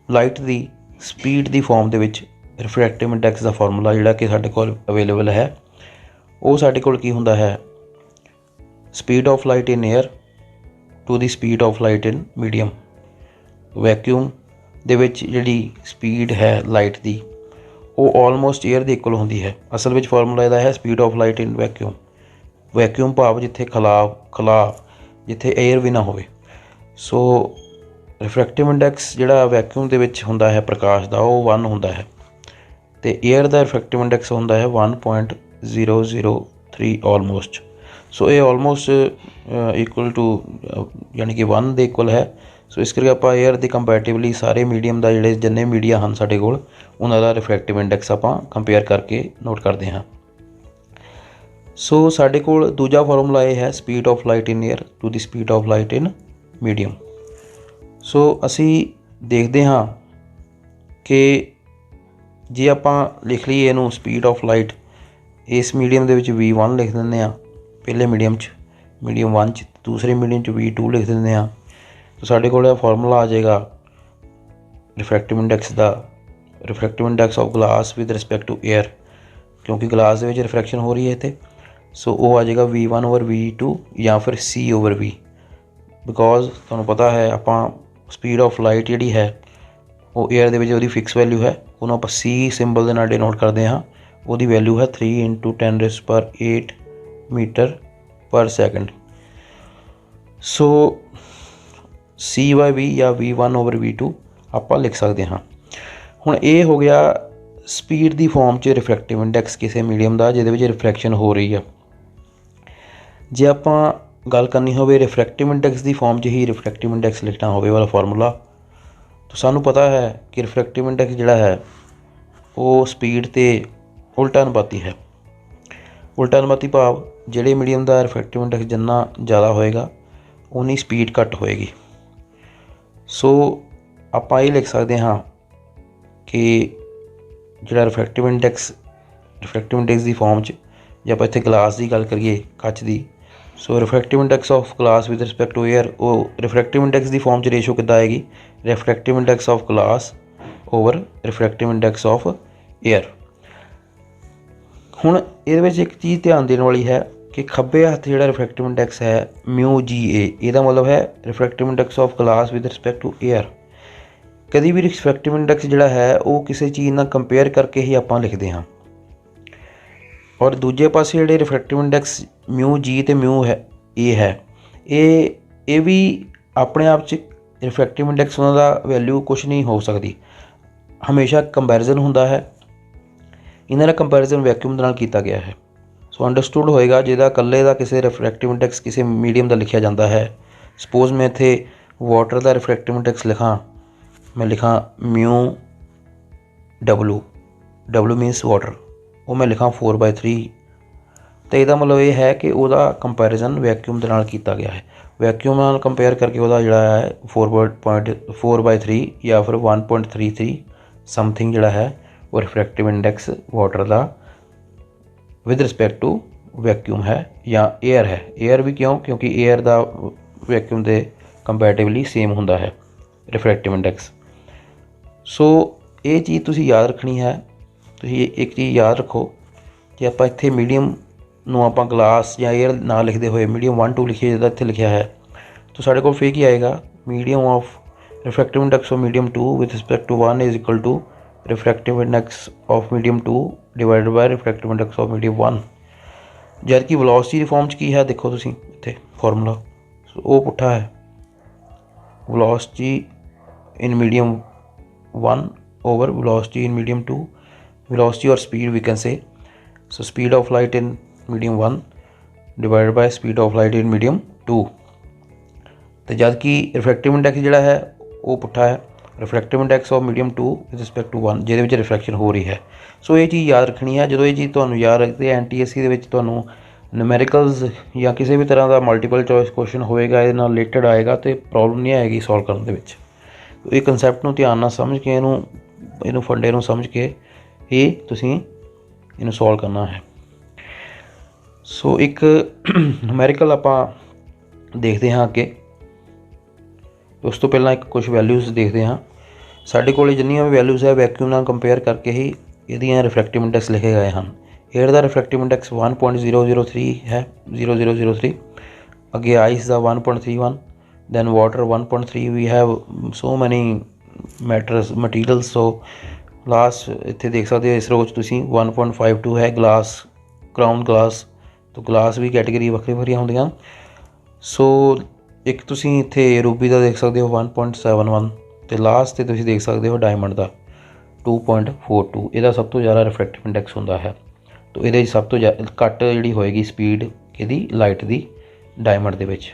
ਲਾਈਟ ਦੀ ਸਪੀਡ ਦੀ ਫਾਰਮ ਦੇ ਵਿੱਚ ਰਿਫਰੈਕਟਿਵ ਇੰਡੈਕਸ ਦਾ ਫਾਰਮੂਲਾ ਜਿਹੜਾ ਕਿ ਸਾਡੇ ਕੋਲ ਅਵੇਲੇਬਲ ਹੈ। ਉਹ ਸਾਡੇ ਕੋਲ ਕੀ ਹੁੰਦਾ ਹੈ, speed of light in air to the speed of light in medium. Vacuum ਦੇ ਵਿੱਚ ਜਿਹੜੀ ਸਪੀਡ ਹੈ ਲਾਈਟ ਦੀ ਉਹ ਆਲਮੋਸਟ ਏਅਰ ਦੇ ਇਕੁਅਲ ਹੁੰਦੀ ਹੈ। ਅਸਲ ਵਿੱਚ ਫਾਰਮੂਲਾ ਇਹਦਾ ਹੈ speed of light in vacuum. Vacuum ਭਾਵ ਜਿੱਥੇ ਖਲਾ ਜਿੱਥੇ ਏਅਰ ਵੀ ਨਾ ਹੋਵੇ। ਸੋ ਰਿਫਰੈਕਟਿਵ ਇੰਡੈਕਸ ਜਿਹੜਾ ਵੈਕਿਊਮ ਦੇ ਵਿੱਚ ਹੁੰਦਾ ਹੈ ਪ੍ਰਕਾਸ਼ ਦਾ ਉਹ 1 ਹੁੰਦਾ ਹੈ ਅਤੇ ਏਅਰ ਦਾ ਰਿਫਰੈਕਟਿਵ ਇੰਡੈਕਸ ਹੁੰਦਾ ਹੈ 1.003 ਆਲਮੋਸਟ। ਸੋ ਇਹ ਆਲਮੋਸਟ ਇਕੁਅਲ ਟੂ ਯਾਨੀ ਕਿ 1 ਦੇ ਇਕੁਅਲ ਹੈ। ਸੋ ਇਸ ਕਰਕੇ ਆਪਾਂ ਏਅਰ ਦੇ ਕੰਪੈਰੇਟਿਵਲੀ ਸਾਰੇ ਮੀਡੀਅਮ ਦਾ ਜਿਹੜੇ ਜਿੰਨੇ ਮੀਡੀਆ ਹਨ ਸਾਡੇ ਕੋਲ ਉਹਨਾਂ ਦਾ ਰਿਫਰੈਕਟਿਵ ਇੰਡੈਕਸ ਆਪਾਂ ਕੰਪੇਅਰ ਕਰਕੇ ਨੋਟ ਕਰਦੇ ਹਾਂ। ਸੋ ਸਾਡੇ ਕੋਲ ਦੂਜਾ ਫਾਰਮੂਲਾ ਇਹ ਹੈ speed of light in air to the speed of light in medium. So ਅਸੀਂ ਦੇਖਦੇ ਹਾਂ ਕਿ ਜੇ ਆਪਾਂ ਲਿਖ ਲਈਏ ਇਹਨੂੰ ਸਪੀਡ ਆਫ ਲਾਈਟ ਇਸ ਮੀਡੀਅਮ ਦੇ ਵਿੱਚ V1 ਲਿਖ ਦਿੰਦੇ ਹਾਂ ਪਹਿਲੇ ਮੀਡੀਅਮ 'ਚ, ਮੀਡੀਅਮ 1 'ਚ, ਦੂਸਰੇ ਮੀਡੀਅਮ 'ਚ V2 ਲਿਖ ਦਿੰਦੇ ਹਾਂ। ਤਾਂ ਸਾਡੇ ਕੋਲ ਇਹ ਫਾਰਮੂਲਾ ਆ ਜਾਏਗਾ ਰਿਫਰੈਕਟਿਵ ਇੰਡੈਕਸ ਦਾ, refractive index of glass with respect to air, ਕਿਉਂਕਿ ਗਲਾਸ ਦੇ ਵਿੱਚ ਰਿਫਰੈਕਸ਼ਨ ਹੋ ਰਹੀ ਹੈ ਇੱਥੇ। ਸੋ ਉਹ ਆ ਜਾਏਗਾ V1 ਓਵਰ V2 ਜਾਂ ਫਿਰ C ਓਵਰ V, ਬਿਕੋਜ਼ ਤੁਹਾਨੂੰ ਪਤਾ ਹੈ ਆਪਾਂ ਸਪੀਡ ਆਫ ਲਾਈਟ ਜਿਹੜੀ ਹੈ ਉਹ ਏਅਰ ਦੇ ਵਿੱਚ ਉਹਦੀ ਫਿਕਸ ਵੈਲਿਊ ਹੈ, ਉਹਨੂੰ ਆਪਾਂ C ਸਿੰਬਲ ਦੇ ਨਾਲ ਡਿਨੋਟ ਕਰਦੇ ਹਾਂ। ਉਹਦੀ ਵੈਲਿਊ ਹੈ 3 × 10⁸ ਮੀਟਰ ਪਰ ਸੈਕਿੰਡ। ਸੋ C/V ਜਾਂ V1 ਓਵਰ V2 ਆਪਾਂ ਲਿਖ ਸਕਦੇ ਹਾਂ। ਹੁਣ ਇਹ ਹੋ ਗਿਆ ਸਪੀਡ ਦੀ ਫਾਰਮ 'ਚ ਰਿਫਰੈਕਟਿਵ ਇੰਡੈਕਸ ਕਿਸੇ ਮੀਡੀਅਮ ਦਾ ਜਿਹਦੇ ਵਿੱਚ ਰਿਫਰੈਕਸ਼ਨ ਹੋ ਰਹੀ ਆ। ਜੇ ਆਪਾਂ ਗੱਲ ਕਰਨੀ ਹੋਵੇ ਰਿਫਰੈਕਟਿਵ ਇੰਡੈਕਸ ਦੀ ਫਾਰਮ 'ਚ ਹੀ ਰਿਫਰੈਕਟਿਵ ਇੰਡੈਕਸ ਲਿਖਣਾ ਹੋਵੇ ਵਾਲਾ ਫਾਰਮੂਲਾ, ਤਾਂ ਸਾਨੂੰ ਪਤਾ ਹੈ ਕਿ ਰਿਫਰੈਕਟਿਵ ਇੰਡੈਕਸ ਜਿਹੜਾ ਹੈ ਉਹ ਸਪੀਡ 'ਤੇ ਉਲਟਾ ਅਨੁਪਾਤੀ ਹੈ। ਉਲਟਾ ਅਨੁਪਾਤੀ ਭਾਵ ਜਿਹੜੇ ਮੀਡੀਅਮ ਦਾ ਰਿਫਰੈਕਟਿਵ ਇੰਡੈਕਸ ਜਿੰਨਾ ਜ਼ਿਆਦਾ ਹੋਏਗਾ ਉਨੀ ਸਪੀਡ ਘੱਟ ਹੋਏਗੀ। ਸੋ ਆਪਾਂ ਇਹ ਲਿਖ ਸਕਦੇ ਹਾਂ ਕਿ ਜਿਹੜਾ ਰਿਫਰੈਕਟਿਵ ਇੰਡੈਕਸ ਦੀ ਫਾਰਮ 'ਚ ਜੇ ਆਪਾਂ ਇੱਥੇ ਗਲਾਸ ਦੀ ਗੱਲ ਕਰੀਏ, ਕੱਚ ਦੀ, so refractive index of glass with respect to air, ਉਹ ਰਿਫਰੈਕਟਿਵ ਇੰਡੈਕਸ ਦੀ ਫਾਰਮ 'ਚ ਰੇਸ਼ੋ ਕਿੱਦਾਂ ਆਏਗੀ, refractive index of glass over refractive index of air. ਹੁਣ ਇਹਦੇ ਵਿੱਚ ਇੱਕ ਚੀਜ਼ ਧਿਆਨ ਦੇਣ ਵਾਲੀ ਹੈ ਕਿ ਖੱਬੇ ਹੱਥ ਜਿਹੜਾ ਰਿਫਰੈਕਟਿਵ ਇੰਡੈਕਸ ਹੈ μGA, ਇਹਦਾ ਮਤਲਬ ਹੈ refractive index of glass with respect to air. ਕਦੀ ਵੀ ਰਿਫਰੈਕਟਿਵ ਇੰਡੈਕਸ ਜਿਹੜਾ ਹੈ ਉਹ ਕਿਸੇ ਚੀਜ਼ ਨਾਲ ਕੰਪੇਅਰ ਕਰਕੇ ਹੀ ਆਪਾਂ ਲਿਖਦੇ ਹਾਂ। ਔਰ ਦੂਜੇ ਪਾਸੇ ਜਿਹੜੇ ਰਿਫਰੈਕਟਿਵ ਇੰਡੈਕਸ μG ਅਤੇ μA ਹੈ ਇਹ ਵੀ ਆਪਣੇ ਆਪ 'ਚ ਰਿਫਰੈਕਟਿਵ ਇੰਡੈਕਸ ਉਹਨਾਂ ਦਾ ਵੈਲਿਊ ਕੁਛ ਨਹੀਂ ਹੋ ਸਕਦੀ, ਹਮੇਸ਼ਾ ਕੰਪੈਰੀਜ਼ਨ ਹੁੰਦਾ ਹੈ। ਇਹਨਾਂ ਦਾ ਕੰਪੈਰੀਜ਼ਨ ਵੈਕਿਊਮ ਦੇ ਨਾਲ ਕੀਤਾ ਗਿਆ ਹੈ। ਸੋ ਅੰਡਰਸਟੂਡ ਹੋਏਗਾ ਜਿਹਦਾ ਇਕੱਲੇ ਦਾ ਕਿਸੇ ਰਿਫਰੈਕਟਿਵ ਇੰਡੈਕਸ ਕਿਸੇ ਮੀਡੀਅਮ ਦਾ ਲਿਖਿਆ ਜਾਂਦਾ ਹੈ। ਸਪੋਜ਼ ਮੈਂ ਇੱਥੇ ਵਾਟਰ ਦਾ ਰਿਫਰੈਕਟਿਵ ਇੰਡੈਕਸ ਲਿਖਾਂ, ਮੈਂ ਲਿਖਾਂ μW ਮੀਨਸ ਵਾਟਰ, ਉਹ ਮੈਂ ਲਿਖਾਂ 4/3, ਅਤੇ ਇਹਦਾ ਮਤਲਬ ਇਹ ਹੈ ਕਿ ਉਹਦਾ ਕੰਪੈਰੀਜ਼ਨ ਵੈਕਿਊਮ ਦੇ ਨਾਲ ਕੀਤਾ ਗਿਆ ਹੈ। ਵੈਕਿਊਮ ਨਾਲ ਕੰਪੇਅਰ ਕਰਕੇ ਉਹਦਾ ਜਿਹੜਾ ਹੈ 4/3 ਜਾਂ ਫਿਰ 1.33 ਸਮਥਿੰਗ ਜਿਹੜਾ ਹੈ ਉਹ ਰਿਫਰੈਕਟਿਵ ਇੰਡੈਕਸ ਵਾਟਰ ਦਾ ਵਿਦ ਰਿਸਪੈਕਟ ਟੂ ਵੈਕਿਊਮ ਹੈ ਜਾਂ ਏਅਰ ਹੈ। ਏਅਰ ਵੀ ਕਿਉਂਕਿ ਏਅਰ ਦਾ ਵੈਕਿਊਮ ਦੇ ਕੰਪੈਰੇਟਿਵਲੀ ਸੇਮ ਹੁੰਦਾ ਹੈ ਰਿਫਰੈਕਟਿਵ ਇੰਡੈਕਸ। ਸੋ ਇਹ ਚੀਜ਼ ਤੁਸੀਂ ਯਾਦ ਰੱਖਣੀ ਹੈ। ਤੁਸੀਂ ਇੱਕ ਚੀਜ਼ ਯਾਦ ਰੱਖੋ, ਜੇ ਆਪਾਂ ਇੱਥੇ ਮੀਡੀਅਮ ਨੂੰ ਆਪਾਂ ਗਲਾਸ ਜਾਂ ਏਅਰ ਨਾ ਲਿਖਦੇ ਹੋਏ ਮੀਡੀਅਮ 1 2 ਲਿਖੀਏ ਜਿੱਦਾਂ ਇੱਥੇ ਲਿਖਿਆ ਹੈ, ਤਾਂ ਸਾਡੇ ਕੋਲ ਫਿਰ ਕੀ ਆਏਗਾ, medium of refractive index of medium 2 with respect to 1 is equal to refractive index of medium 2 divided by refractive index of medium 1। ਜਦ ਕਿ ਵੈਲੋਸਿਟੀ ਦੀ ਫਾਰਮ 'ਚ ਕੀ ਹੈ ਦੇਖੋ ਤੁਸੀਂ ਇੱਥੇ ਫਾਰਮੂਲਾ, ਸੋ ਉਹ ਪੁੱਠਾ ਹੈ। velocity in medium 1 over velocity in medium 2, velocity or speed we can say. So speed of light in medium 1 divided by speed of light in medium 2। तो जद कि रिफ्रैक्टिव इंडैक्स जोड़ा है वो पुट्ठा है, refractive index of medium 2 with respect to 1 जिहदे विच refraction हो रही है। सो ये चीज़ याद रखनी है। जो ये चीज़ तुहानूं याद रखते NTSC दे विच तुहानूं न्यूमैरिकल्स या किसी भी तरह का मल्टीपल चॉइस क्वेश्चन होएगा इहदे नाल रिलेटेड आएगा तो प्रॉब्लम नहीं आएगी सॉल्व करने दे विच। तो ये कंसैप्ट नूं ध्यान नाल समझ के इहनूं फंडे नूं समझ के ही तुसीं इहनूं सॉल्व करना है। सो एक न्यूमैरिकल आपां देखते हाँ अगे। उस तो पहला एक कुछ वैल्यूज़ देखते हाँ। साढ़े कोल जिन्नियां भी वैल्यूज़ है वैक्यूम नाल कंपेयर करके ही इहदियां रिफ्रैक्टिव इंडैक्स लिखे गए हैं। एयर का रिफ्रैक्टिव इंडैक्स 1.003 है, 0003। अगे आइस का 1.31, then water 1.3। We have so many matters materials. So last इत्थे देख सकते हो इस रोज तुसीं 1.52 है ग्लास, क्राउन ग्लास। तो ग्लास भी कैटेगरी वक्री वक्रियां होंदियां। सो एक तुसीं इत्थे रूबी का देख सकते हो 1.71 तो लास्ट तुसीं देख सकते हो डायमंड का 2.42। ਇਹਦਾ सब तो ज़्यादा रिफ्रैक्टिव इंडैक्स होंदा है। तो ये सब तो घट जी होएगी स्पीड कि लाइट की डायमंड दे विच।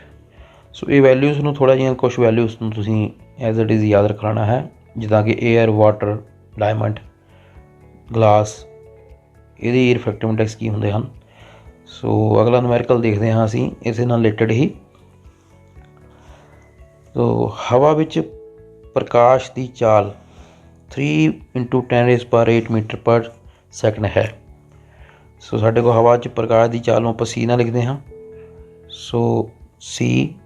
सो ये वैल्यूज़ नूं थोड़ा जिहा कुछ वैल्यूज़ नूं तुसीं एज इट इज़ याद रखना है, जिदा कि एयर, वाटर, डायमंड, ग्लास, ये रिफ्रैक्टिव इंडैक्स की होंदे हन। सो अगला न्यूमैरिकल देखते हाँ असीं इस नाल रिलेटेड ही। तो हवा विच प्रकाश की चाल 3 × 10⁸ मीटर पर सैकेंड है। सो साढ़े को हवा च प्रकाश की चाल आप सी ना लिखते हाँ। सो सी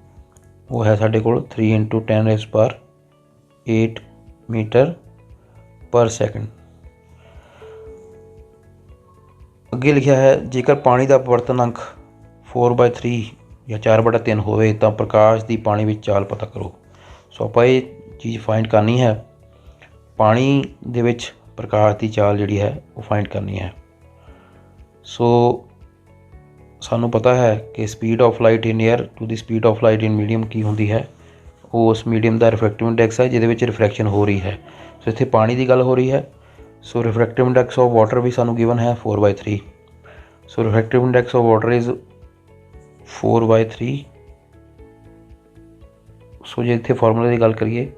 वो है साढ़े को 3 × 10⁸ मीटर पर सैकेंड। अगे लिखा है जेकर पानी का अपवर्तन अंक 4/3 या 4/3 होवे तो प्रकाश की पानी में चाल पता करो। सो आप ये चीज़ फाइंड करनी है, पानी दे विच प्रकाश की चाल जिहड़ी है वो फाइंड करनी है। सो सानू पता है कि speed of light in air to the speed of light in medium की होंदी है, वो उस मीडियम का रिफ्रैक्टिव इंडैक्स है जिहदे विच रिफ्रैक्शन हो रही है। सो इत्थे पानी की गल हो रही है। So refractive index of water भी सानू गिवन है 4/3। So refractive index of water is 4/3। So जो इत्थे फॉर्मूले की गल करिए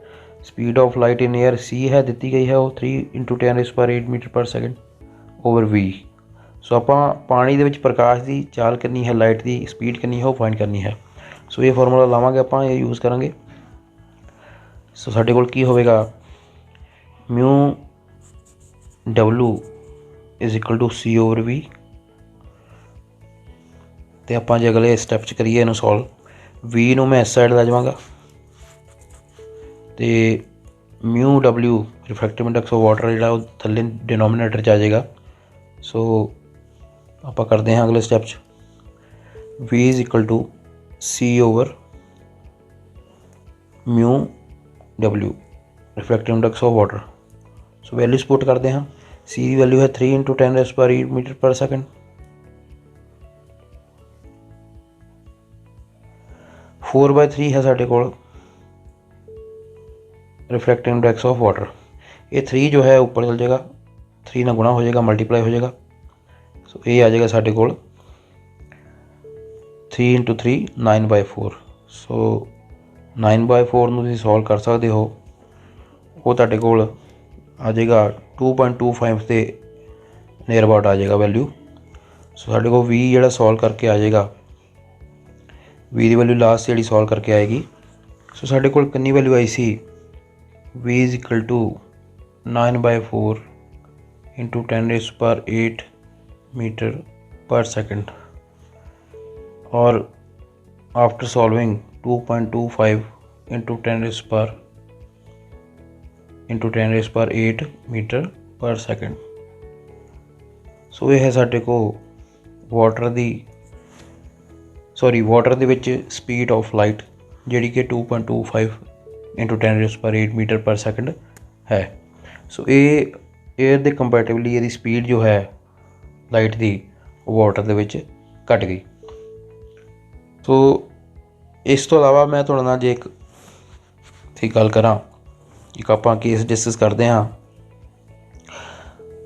speed of light in air c है दी गई है वो 3 × 10⁸ मीटर पर सैकेंड ओवर वी। सो आप पानी दे विच प्रकाश की चाल करनी है, लाइट की स्पीड करनी है, वो फाइंड करनी है। सो ये फॉर्मूला लावांगे आप ये यूज़ करांगे। सो साडे कोल की होवेगा μW = C/V। तो आप जो अगले स्टैप च करिए इनू सॉल्व, वी नूं मैं इस साइड लै जावांगा तो μW refractive index of water जो थले डिनोमीनेटर च आ जाएगा। सो आप करते हैं अगले step V = C/μW refractive index of water. So values put करते हैं। सी की वैल्यू है 3 × 10⁸ मीटर पर सैकेंड। 4/3 है साढ़े को रिफ्रैक्टिव इंडैक्स ऑफ वाटर। ये 3 जो है ऊपर चल जाएगा, 3 ना गुणा हो जाएगा, मल्टीप्लाई हो जाएगा। सो ये आ जाएगा साढ़े को 3 × 3 9/4। सो 9/4 तुसीं सॉल्व कर सकते हो, वो तुहाडे कोल आ जाएगा 2.25 के नियर अबाउट आ जाएगा वैल्यू। सो साढ़े को वी जो सॉल्व करके आ जाएगा, वी की वैल्यू लास्ट जी सॉल्व करके आएगी। सो साढ़े कोल कितनी वैल्यू आई सी V = 9/4 × 10⁸ मीटर पर सेकेंड और आफ्टर सॉल्विंग 2.25 × 10⁸ मीटर पर सेकेंड। सो यह है साढ़े को water they which speed of light जिहड़ी कि 2.25 × 10⁸ मीटर पर सैकेंड है। सो ये एयर के कंपैरेटिवली ये स्पीड जो है लाइट की वाटर दे विच घट गई। सो इस तो अलावा मैं तुहाडे नाल जे एक ਇੱਥੇ ਗੱਲ ਕਰਾਂ, ਇੱਕ ਆਪਾਂ ਕੇਸ ਡਿਸਕਸ ਕਰਦੇ ਹਾਂ।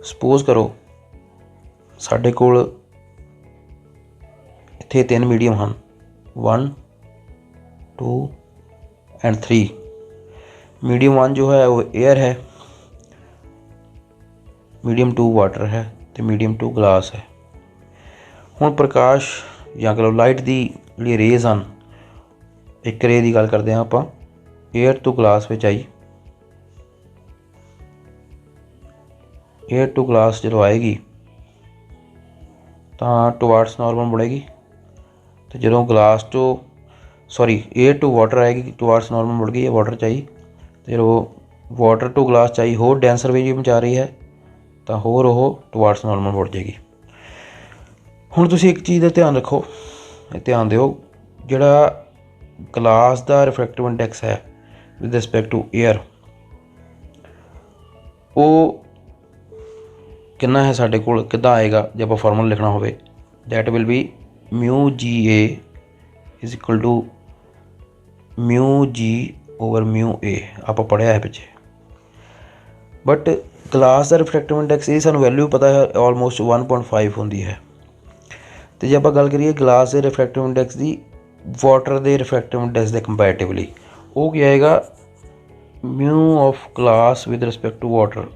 ਸਪੋਜ਼ ਕਰੋ ਸਾਡੇ ਕੋਲ ਇੱਥੇ 3 ਮੀਡੀਅਮ ਹਨ, 1 2 ਐਂਡ 3। ਮੀਡੀਅਮ 1 ਜੋ ਹੈ ਉਹ 에ਅਰ ਹੈ, ਮੀਡੀਅਮ 2 ਵਾਟਰ ਹੈ ਅਤੇ ਮੀਡੀਅਮ 2 ਗਲਾਸ ਹੈ। ਹੁਣ ਪ੍ਰਕਾਸ਼ ਜਾਂ ਕਹ ਲਓ ਲਾਈਟ ਦੀ ਜਿਹੜੀ ਰੇਜ਼ ਹਨ, ਇੱਕ ਰੇ ਦੀ ਗੱਲ ਕਰਦੇ ਹਾਂ ਆਪਾਂ, 에ਅਰ ਤੋਂ ਗਲਾਸ ਵਿੱਚ ਆਈ। 에ਅਰ ਟੂ ਗਲਾਸ ਜਦੋਂ ਆਏਗੀ ਤਾਂ ਟੁਵਾਰਡਸ ਨੋਰਮਲ ਮੁੜੇਗੀ, ਅਤੇ ਜਦੋਂ ਗਲਾਸ ਤੋਂ 에ਅਰ ਟੂ ਵਾਟਰ ਆਏਗੀ ਟੁਵਾਰਡਸ ਨੋਰਮਲ ਮੁੜ ਗਈ, ਵਾਟਰ 'ਚ ਆਈ। ਅਤੇ ਜਦੋਂ ਵਾਟਰ ਟੂ ਗਲਾਸ 'ਚ ਆਈ, ਹੋਰ ਡੈਂਸਰ ਮੀਡੀਅਮ 'ਚ ਆ ਰਹੀ ਹੈ ਤਾਂ ਹੋਰ ਉਹ ਟੁਵਾਰਡਸ ਨੋਰਮਲ ਮੁੜ ਜਾਏਗੀ। ਹੁਣ ਤੁਸੀਂ ਇੱਕ ਚੀਜ਼ ਦਾ ਧਿਆਨ ਰੱਖੋ, ਧਿਆਨ ਦਿਓ, ਜਿਹੜਾ ਗਲਾਸ ਦਾ ਰਿਫਰੈਕਟਿਵ ਇੰਡੈਕਸ ਹੈ ਵਿਦ ਰਿਸਪੈਕਟ ਟੂ 에ਅਰ, ਉਹ ਕਿੰਨਾ ਹੈ ਸਾਡੇ ਕੋਲ, ਕਿੱਦਾਂ ਆਏਗਾ ਜੇ ਆਪਾਂ ਫਾਰਮੂਲਾ ਲਿਖਣਾ ਹੋਵੇ। That will be μGA is equal to μG/μA। ਆਪਾਂ ਪੜ੍ਹਿਆ ਹੈ ਪਿੱਛੇ, ਬਟ ਗਲਾਸ ਦਾ ਰਿਫਰੈਕਟਿਵ ਇੰਡੈਕਸ ਇਹ ਸਾਨੂੰ ਵੈਲਿਊ ਪਤਾ ਹੈ ਆਲਮੋਸਟ 1.5 ਹੁੰਦੀ ਹੈ। ਅਤੇ ਜੇ ਆਪਾਂ ਗੱਲ ਕਰੀਏ ਗਲਾਸ ਦੇ ਰਿਫਰੈਕਟਿਵ ਇੰਡੈਕਸ ਦੀ ਵਾਟਰ ਦੇ ਰਿਫਰੈਕਟਿਵ ਇੰਡੈਕਸ ਦੇ ਕੰਪੈਰੇਟਿਵਲੀ, ਉਹ ਕੀ ਆਏਗਾ, mu of glass with respect to water,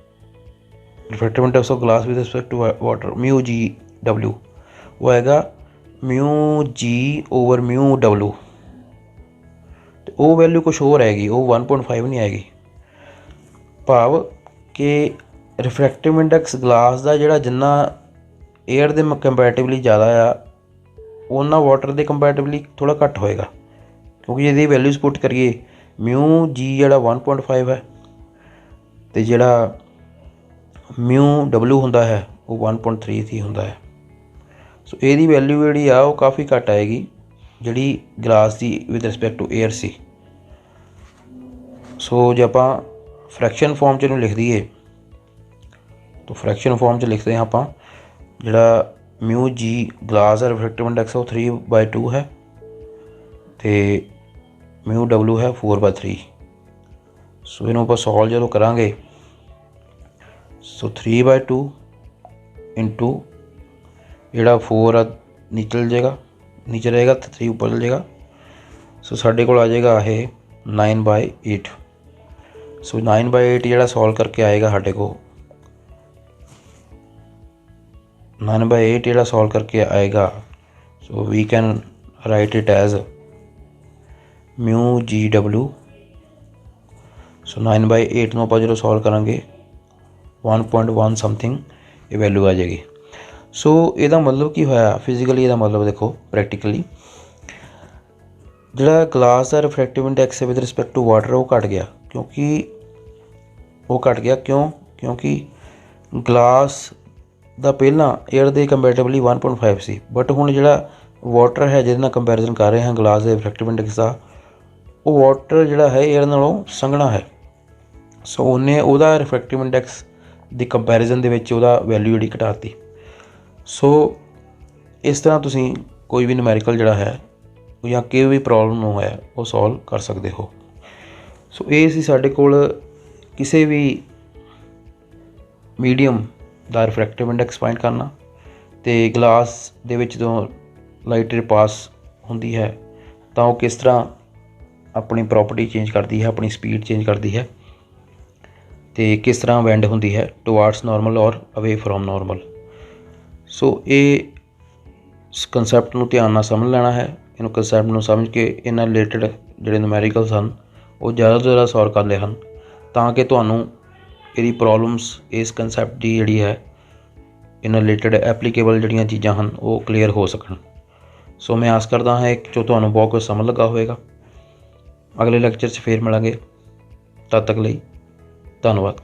refractive index of glass with respect to water μGW, ਉਹ ਆਏਗਾ μG/μW। ਅਤੇ ਉਹ ਵੈਲਿਊ ਕੁਛ ਹੋਰ ਆਏਗੀ, ਉਹ 1.5 ਨਹੀਂ ਆਏਗੀ। ਭਾਵ ਕਿ ਰਿਫਰੈਕਟਿਵ ਇੰਡੈਕਸ ਗਲਾਸ ਦਾ ਜਿਹੜਾ ਜਿੰਨਾ 에ਅਰ ਦੇ ਕੰਪੈਰੇਟਿਵਲੀ ਜ਼ਿਆਦਾ ਆ, ਉਹਨਾਂ ਵਾਟਰ ਦੇ ਕੰਪੈਰੇਟਿਵਲੀ ਥੋੜ੍ਹਾ ਘੱਟ ਹੋਏਗਾ, ਕਿਉਂਕਿ ਜੇ ਇਹਦੀ ਵੈਲਿਊਜ਼ ਪੁੱਟ ਕਰੀਏ, μG ਜਿਹੜਾ 1.5 ਹੈ ਅਤੇ ਜਿਹੜਾ μW ਹੁੰਦਾ ਹੈ ਉਹ 1.33 ਹੁੰਦਾ ਹੈ। ਸੋ ਇਹਦੀ ਵੈਲਿਊ ਜਿਹੜੀ ਆ ਉਹ ਕਾਫੀ ਘੱਟ ਆਏਗੀ ਜਿਹੜੀ glass the with respect to air ਸੀ। ਸੋ ਜੇ ਆਪਾਂ ਫਰੈਕਸ਼ਨ ਫਾਰਮ 'ਚ ਇਹਨੂੰ ਲਿਖ ਦਈਏ ਤਾਂ ਫਰੈਕਸ਼ਨ ਫਾਰਮ 'ਚ ਲਿਖਦੇ ਹਾਂ ਆਪਾਂ, ਜਿਹੜਾ μG ਗਲਾਸ ਦਾ ਰਿਫਰੈਕਟਿਵ ਇੰਡੈਕਸ ਉਹ 3/2 ਹੈ ਅਤੇ μW ਹੈ 4/3। ਸੋ ਇਹਨੂੰ ਆਪਾਂ ਸੋਲਵ ਜਦੋਂ ਕਰਾਂਗੇ, ਸੋ 3/2 ਇੰਟੂ ਜਿਹੜਾ 4 ਆ ਨੀਚੇ ਜਾਏਗਾ, ਨੀਚੇ ਰਹੇਗਾ ਅਤੇ 3 ਉੱਪਰ ਚਲ ਜਾਏਗਾ। ਸੋ ਸਾਡੇ ਕੋਲ ਆ ਜਾਏਗਾ ਇਹ 9/8। ਸੋ 9/8 ਜਿਹੜਾ ਸੋਲਵ ਕਰਕੇ ਆਏਗਾ ਸਾਡੇ ਕੋਲ, 9/8 ਜਿਹੜਾ ਸੋਲਵ ਕਰਕੇ ਆਏਗਾ, so we can write it as μGW। So 9/8 ਨੂੰ ਆਪਾਂ ਜਦੋਂ ਸੋਲਵ ਕਰਾਂਗੇ 1.1 ਸਮਥਿੰਗ ਇਹ ਵੈਲਿਊ ਆ ਜਾਏਗੀ। ਸੋ ਇਹਦਾ ਮਤਲਬ ਕੀ ਹੋਇਆ ਫਿਜ਼ੀਕਲੀ, ਇਹਦਾ ਮਤਲਬ ਦੇਖੋ ਪ੍ਰੈਕਟੀਕਲੀ, ਜਿਹੜਾ ਗਲਾਸ ਦਾ refractive index with respect to water ਉਹ ਘੱਟ ਗਿਆ। ਕਿਉਂਕਿ ਗਲਾਸ ਦਾ ਪਹਿਲਾਂ 에ਅਰ ਦੇ ਕੰਪੈਰੇਟਿਵਲੀ 1.5 ਸੀ, ਬਟ ਹੁਣ ਜਿਹੜਾ ਵਾਟਰ ਹੈ ਜਿਹਦੇ ਨਾਲ ਕੰਪੈਰੀਜ਼ਨ ਕਰ ਰਹੇ ਹਾਂ ਗਲਾਸ ਦੇ ਰਿਫਰੈਕਟਿਵ ਇੰਡੈਕਸ ਦਾ, ਉਹ ਵਾਟਰ ਜਿਹੜਾ ਹੈ 에ਅਰ ਨਾਲੋਂ ਸੰਘਣਾ ਹੈ। ਸੋ ਉਹਨੇ ਉਹਦਾ ਰਿਫਰੈਕਟਿਵ ਇੰਡੈਕਸ ਦੀ ਕੰਪੈਰੀਜ਼ਨ ਦੇ ਵਿੱਚ ਉਹਦਾ ਵੈਲਿਊ ਜਿਹੜੀ ਘਟਾਤੀ। ਸੋ ਇਸ ਤਰ੍ਹਾਂ ਤੁਸੀਂ ਕੋਈ ਵੀ ਨਿਊਮੈਰੀਕਲ ਜਿਹੜਾ ਹੈ ਜਾਂ ਕੋਈ ਵੀ ਪ੍ਰੋਬਲਮ ਨੂੰ ਹੈ ਉਹ ਸੋਲਵ ਕਰ ਸਕਦੇ ਹੋ। ਸੋ ਇਹ ਸੀ ਸਾਡੇ ਕੋਲ ਕਿਸੇ ਵੀ ਮੀਡੀਅਮ ਦਾ ਰਿਫਰੈਕਟਿਵ ਇੰਡੈਕਸ ਫਾਈਂਡ ਕਰਨਾ, ਅਤੇ ਗਲਾਸ ਦੇ ਵਿੱਚ ਜਦੋਂ ਲਾਈਟ ਰੇ ਪਾਸ ਹੁੰਦੀ ਹੈ ਤਾਂ ਉਹ ਕਿਸ ਤਰ੍ਹਾਂ ਆਪਣੀ ਪ੍ਰੋਪਰਟੀ ਚੇਂਜ ਕਰਦੀ ਹੈ, ਆਪਣੀ ਸਪੀਡ ਚੇਂਜ ਕਰਦੀ ਹੈ, ਅਤੇ ਕਿਸ ਤਰ੍ਹਾਂ ਵੈਂਡ ਹੁੰਦੀ ਹੈ ਟੁਵਾਰਡਸ ਨੋਰਮਲ ਔਰ ਅਵੇ ਫਰੋਮ ਨੋਰਮਲ। ਸੋ ਇਹ ਕੰਸੈਪਟ ਨੂੰ ਧਿਆਨ ਨਾਲ ਸਮਝ ਲੈਣਾ ਹੈ। ਇਹਨੂੰ ਕੰਸੈਪਟ ਨੂੰ ਸਮਝ ਕੇ ਇਹਨਾਂ ਰਿਲੇਟਡ ਜਿਹੜੇ ਨਿਊਮੈਰੀਕਲਸ ਹਨ ਉਹ ਜ਼ਿਆਦਾ ਤੋਂ ਜ਼ਿਆਦਾ ਸੋਲਵ ਕਰ ਲਏ ਹਨ, ਤਾਂ ਕਿ ਤੁਹਾਨੂੰ ਇਹਦੀ ਪ੍ਰੋਬਲਮਸ ਇਸ ਕੰਸੈਪਟ ਦੀ ਜਿਹੜੀ ਹੈ ਇਹਨਾਂ ਰਿਲੇਟਡ ਐਪਲੀਕੇਬਲ ਜਿਹੜੀਆਂ ਚੀਜ਼ਾਂ ਹਨ ਉਹ ਕਲੀਅਰ ਹੋ ਸਕਣ। ਸੋ ਮੈਂ ਆਸ ਕਰਦਾ ਹਾਂ ਜੋ ਤੁਹਾਨੂੰ ਬਹੁਤ ਕੁਝ ਸਮਝ ਲੱਗਾ ਹੋਵੇਗਾ। ਅਗਲੇ ਲੈਕਚਰ 'ਚ ਫੇਰ ਮਿਲਾਂਗੇ, ਤਦ ਤੱਕ ਲਈ ਧੰਨਵਾਦ।